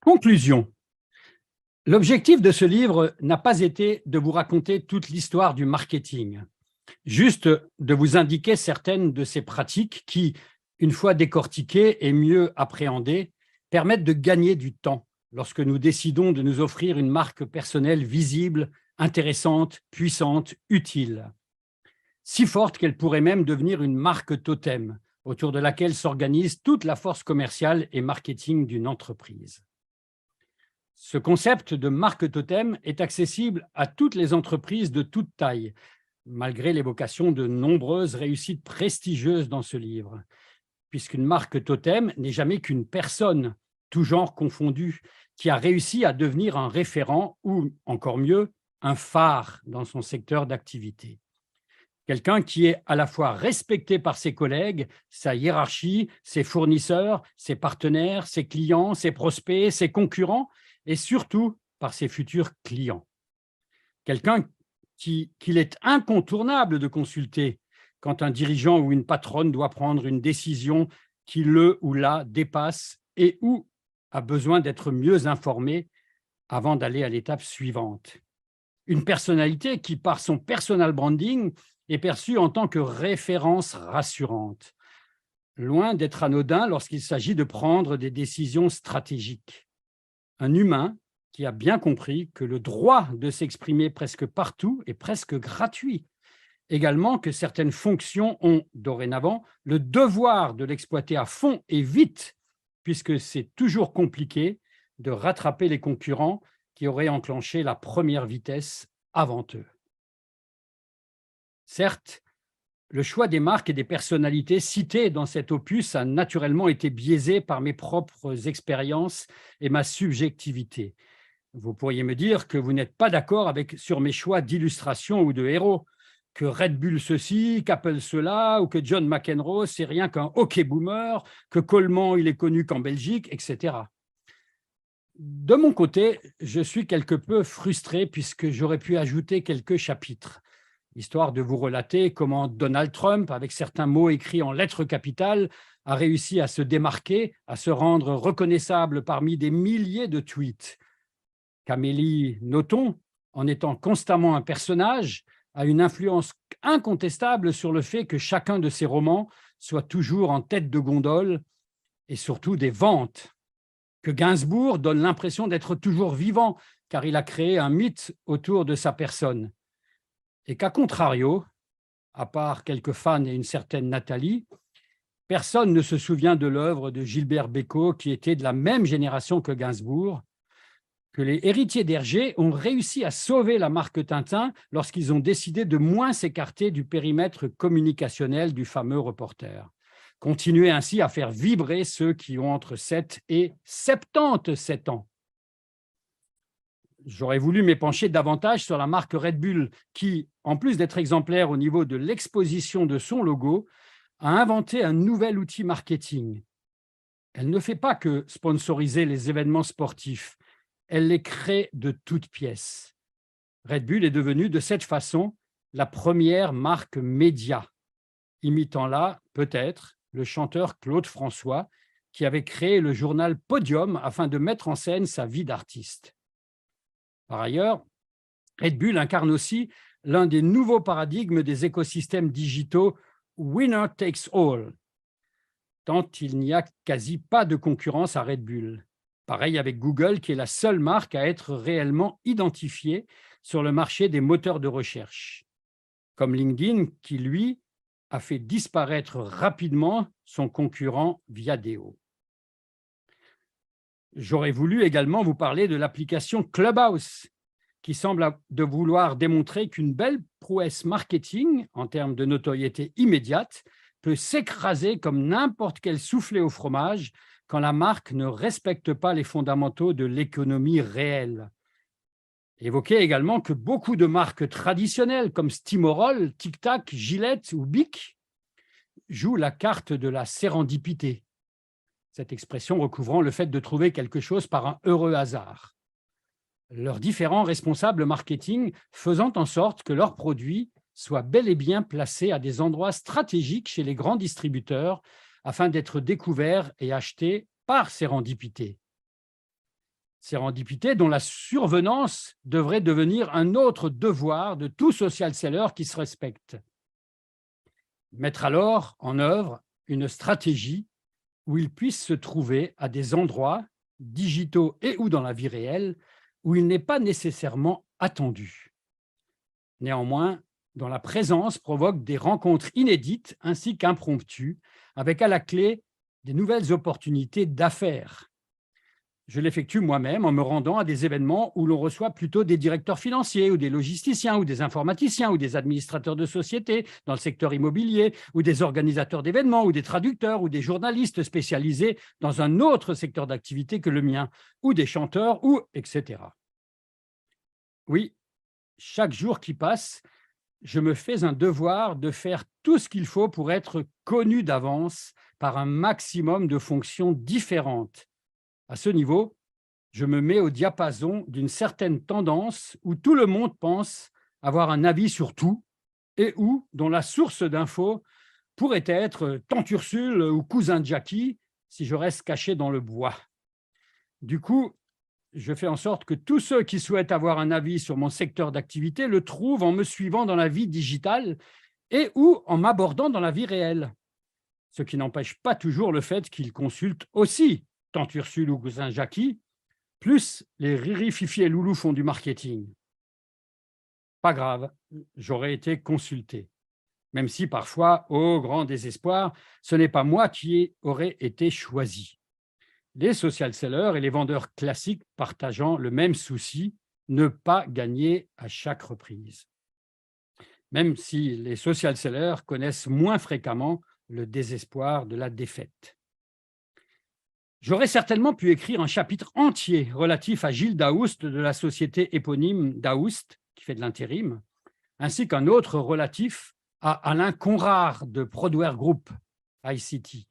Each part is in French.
Conclusion. L'objectif de ce livre n'a pas été de vous raconter toute l'histoire du marketing, juste de vous indiquer certaines de ces pratiques qui, une fois décortiquées et mieux appréhendées, permettent de gagner du temps lorsque nous décidons de nous offrir une marque personnelle visible, intéressante, puissante, utile. Si forte qu'elle pourrait même devenir une marque totem, autour de laquelle s'organise toute la force commerciale et marketing d'une entreprise. Ce concept de marque totem est accessible à toutes les entreprises de toute taille, malgré l'évocation de nombreuses réussites prestigieuses dans ce livre, puisqu'une marque totem n'est jamais qu'une personne, tout genre confondu, qui a réussi à devenir un référent ou, encore mieux, un phare dans son secteur d'activité. Quelqu'un qui est à la fois respecté par ses collègues, sa hiérarchie, ses fournisseurs, ses partenaires, ses clients, ses prospects, ses concurrents et surtout par ses futurs clients. Quelqu'un qu'il est incontournable de consulter quand un dirigeant ou une patronne doit prendre une décision qui le ou la dépasse et ou a besoin d'être mieux informé avant d'aller à l'étape suivante. Une personnalité qui, par son personal branding, est perçue en tant que référence rassurante, loin d'être anodin lorsqu'il s'agit de prendre des décisions stratégiques. Un humain qui a bien compris que le droit de s'exprimer presque partout est presque gratuit. Également que certaines fonctions ont, dorénavant, le devoir de l'exploiter à fond et vite, puisque c'est toujours compliqué de rattraper les concurrents qui auraient enclenché la première vitesse avant eux. Certes, le choix des marques et des personnalités citées dans cet opus a naturellement été biaisé par mes propres expériences et ma subjectivité. Vous pourriez me dire que vous n'êtes pas d'accord sur mes choix d'illustration ou de héros, que Red Bull ceci, qu'Apple cela, ou que John McEnroe, c'est rien qu'un hockey boomer, que Coleman, il est connu qu'en Belgique, etc. De mon côté, je suis quelque peu frustré puisque j'aurais pu ajouter quelques chapitres, histoire de vous relater comment Donald Trump, avec certains mots écrits en lettres capitales, a réussi à se démarquer, à se rendre reconnaissable parmi des milliers de tweets. qu'Amélie Nothomb, en étant constamment un personnage, a une influence incontestable sur le fait que chacun de ses romans soit toujours en tête de gondole et surtout des ventes. Que Gainsbourg donne l'impression d'être toujours vivant car il a créé un mythe autour de sa personne. Et qu'à contrario, à part quelques fans et une certaine Nathalie, personne ne se souvient de l'œuvre de Gilbert Bécaud qui était de la même génération que Gainsbourg, que les héritiers d'Hergé ont réussi à sauver la marque Tintin lorsqu'ils ont décidé de moins s'écarter du périmètre communicationnel du fameux reporter. Continuer ainsi à faire vibrer ceux qui ont entre 7 et 77 ans. J'aurais voulu m'épancher davantage sur la marque Red Bull qui, en plus d'être exemplaire au niveau de l'exposition de son logo, a inventé un nouvel outil marketing. Elle ne fait pas que sponsoriser les événements sportifs, elle les crée de toutes pièces. Red Bull est devenue de cette façon la première marque média, imitant là, peut-être, le chanteur Claude François, qui avait créé le journal Podium afin de mettre en scène sa vie d'artiste. Par ailleurs, Red Bull incarne aussi l'un des nouveaux paradigmes des écosystèmes digitaux Winner Takes All, tant il n'y a quasi pas de concurrence à Red Bull. Pareil avec Google, qui est la seule marque à être réellement identifiée sur le marché des moteurs de recherche, comme LinkedIn, qui, lui, a fait disparaître rapidement son concurrent Viadeo. J'aurais voulu également vous parler de l'application Clubhouse, qui semble de vouloir démontrer qu'une belle prouesse marketing, en termes de notoriété immédiate, peut s'écraser comme n'importe quel soufflé au fromage quand la marque ne respecte pas les fondamentaux de l'économie réelle. Évoquez également que beaucoup de marques traditionnelles comme Stimorol, Tic Tac, Gillette ou Bic jouent la carte de la sérendipité, cette expression recouvrant le fait de trouver quelque chose par un heureux hasard. Leurs différents responsables marketing faisant en sorte que leurs produits soient bel et bien placés à des endroits stratégiques chez les grands distributeurs afin d'être découverts et achetés par sérendipité. Sérendipité dont la survenance devrait devenir un autre devoir de tout social seller qui se respecte. Mettre alors en œuvre une stratégie où il puisse se trouver à des endroits, digitaux et ou dans la vie réelle, où il n'est pas nécessairement attendu. Néanmoins, dont la présence provoque des rencontres inédites ainsi qu'impromptues, avec à la clé des nouvelles opportunités d'affaires. Je l'effectue moi-même en me rendant à des événements où l'on reçoit plutôt des directeurs financiers ou des logisticiens ou des informaticiens ou des administrateurs de sociétés dans le secteur immobilier ou des organisateurs d'événements ou des traducteurs ou des journalistes spécialisés dans un autre secteur d'activité que le mien ou des chanteurs ou etc. Oui, chaque jour qui passe, je me fais un devoir de faire tout ce qu'il faut pour être connu d'avance par un maximum de fonctions différentes. À ce niveau, je me mets au diapason d'une certaine tendance où tout le monde pense avoir un avis sur tout et où, dont la source d'infos pourrait être tante Ursule ou cousin Jackie si je reste caché dans le bois. Du coup, je fais en sorte que tous ceux qui souhaitent avoir un avis sur mon secteur d'activité le trouvent en me suivant dans la vie digitale et ou en m'abordant dans la vie réelle. Ce qui n'empêche pas toujours le fait qu'ils consultent aussi tante Ursule ou cousin Jackie, plus les riri, fifi et loulou font du marketing. Pas grave, j'aurais été consulté. Même si parfois, au grand désespoir, ce n'est pas moi qui aurais été choisi. Les social sellers et les vendeurs classiques partageant le même souci, ne pas gagner à chaque reprise. Même si les social sellers connaissent moins fréquemment le désespoir de la défaite. J'aurais certainement pu écrire un chapitre entier relatif à Gilles Daoust de la société éponyme Daoust, qui fait de l'intérim, ainsi qu'un autre relatif à Alain Conrard de Prodware Group, ICT,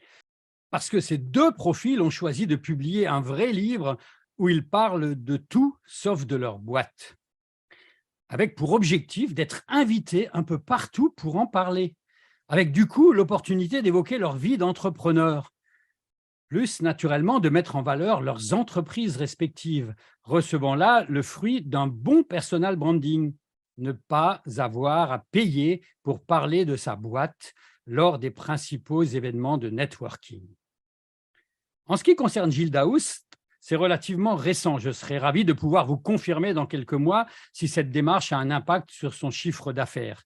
parce que ces deux profils ont choisi de publier un vrai livre où ils parlent de tout sauf de leur boîte, avec pour objectif d'être invités un peu partout pour en parler, avec du coup l'opportunité d'évoquer leur vie d'entrepreneur, plus naturellement de mettre en valeur leurs entreprises respectives, recevant là le fruit d'un bon personal branding, ne pas avoir à payer pour parler de sa boîte lors des principaux événements de networking. En ce qui concerne Gilles Daoust, c'est relativement récent. Je serais ravi de pouvoir vous confirmer dans quelques mois si cette démarche a un impact sur son chiffre d'affaires.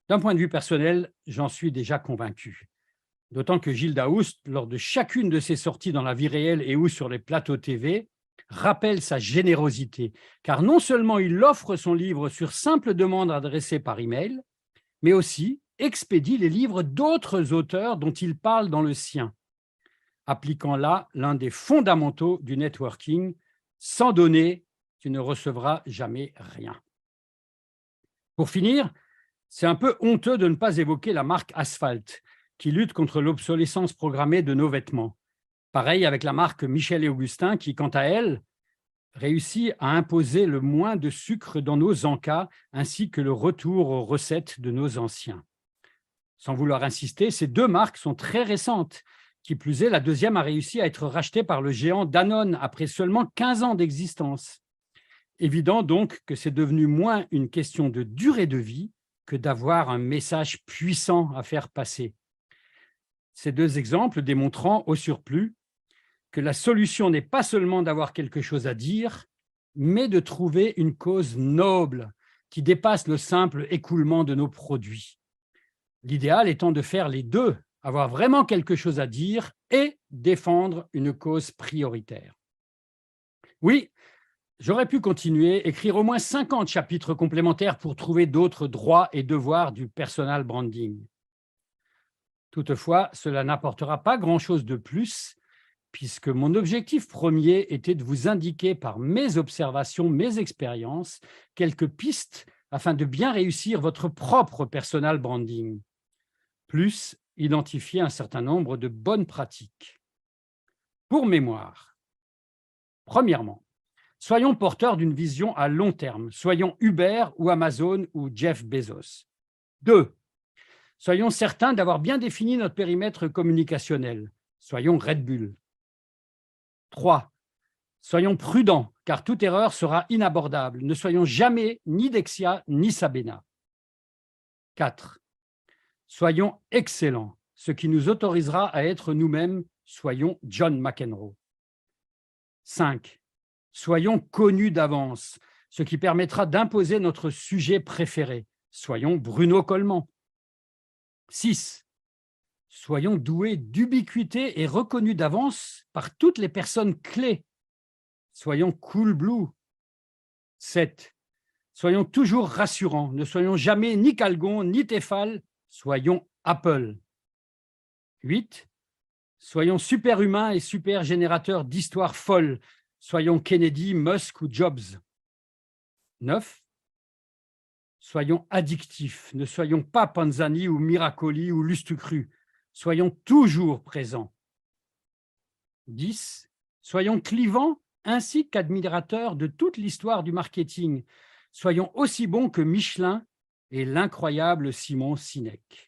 D'un point de vue personnel, j'en suis déjà convaincu. D'autant que Gilles Daoust, lors de chacune de ses sorties dans la vie réelle et ou sur les plateaux TV, rappelle sa générosité, car non seulement il offre son livre sur simple demande adressée par email, mais aussi expédie les livres d'autres auteurs dont il parle dans le sien, appliquant là l'un des fondamentaux du networking: sans donner, tu ne recevras jamais rien. Pour finir, c'est un peu honteux de ne pas évoquer la marque Asphalt, qui lutte contre l'obsolescence programmée de nos vêtements. Pareil avec la marque Michel et Augustin, qui, quant à elle, réussit à imposer le moins de sucre dans nos encas, ainsi que le retour aux recettes de nos anciens. Sans vouloir insister, ces deux marques sont très récentes. Qui plus est, la deuxième a réussi à être rachetée par le géant Danone après seulement 15 ans d'existence. Évident donc que c'est devenu moins une question de durée de vie que d'avoir un message puissant à faire passer. Ces deux exemples démontrant au surplus que la solution n'est pas seulement d'avoir quelque chose à dire, mais de trouver une cause noble qui dépasse le simple écoulement de nos produits. L'idéal étant de faire les deux, avoir vraiment quelque chose à dire et défendre une cause prioritaire. Oui, j'aurais pu continuer, écrire au moins 50 chapitres complémentaires pour trouver d'autres droits et devoirs du personal branding. Toutefois, cela n'apportera pas grand-chose de plus, puisque mon objectif premier était de vous indiquer par mes observations, mes expériences, quelques pistes afin de bien réussir votre propre personal branding, plus identifier un certain nombre de bonnes pratiques. Pour mémoire, premièrement, soyons porteurs d'une vision à long terme, soyons Uber ou Amazon ou Jeff Bezos. 2. Soyons certains d'avoir bien défini notre périmètre communicationnel. Soyons Red Bull. 3. Soyons prudents, car toute erreur sera inabordable. Ne soyons jamais ni Dexia ni Sabena. 4. Soyons excellents, ce qui nous autorisera à être nous-mêmes. Soyons John McEnroe. 5. Soyons connus d'avance, ce qui permettra d'imposer notre sujet préféré. Soyons Bruno Coleman. 6. Soyons doués d'ubiquité et reconnus d'avance par toutes les personnes clés. Soyons Cool Blue. 7. Soyons toujours rassurants. Ne soyons jamais ni Calgon, ni Tefal. Soyons Apple. 8. Soyons super-humains et super générateurs d'histoires folles. Soyons Kennedy, Musk ou Jobs. 9. Soyons addictifs. Ne soyons pas Panzani ou Miracoli ou Lustucru. Soyons toujours présents. 10. Soyons clivants ainsi qu'admirateurs de toute l'histoire du marketing. Soyons aussi bons que Michelin et l'incroyable Simon Sinek.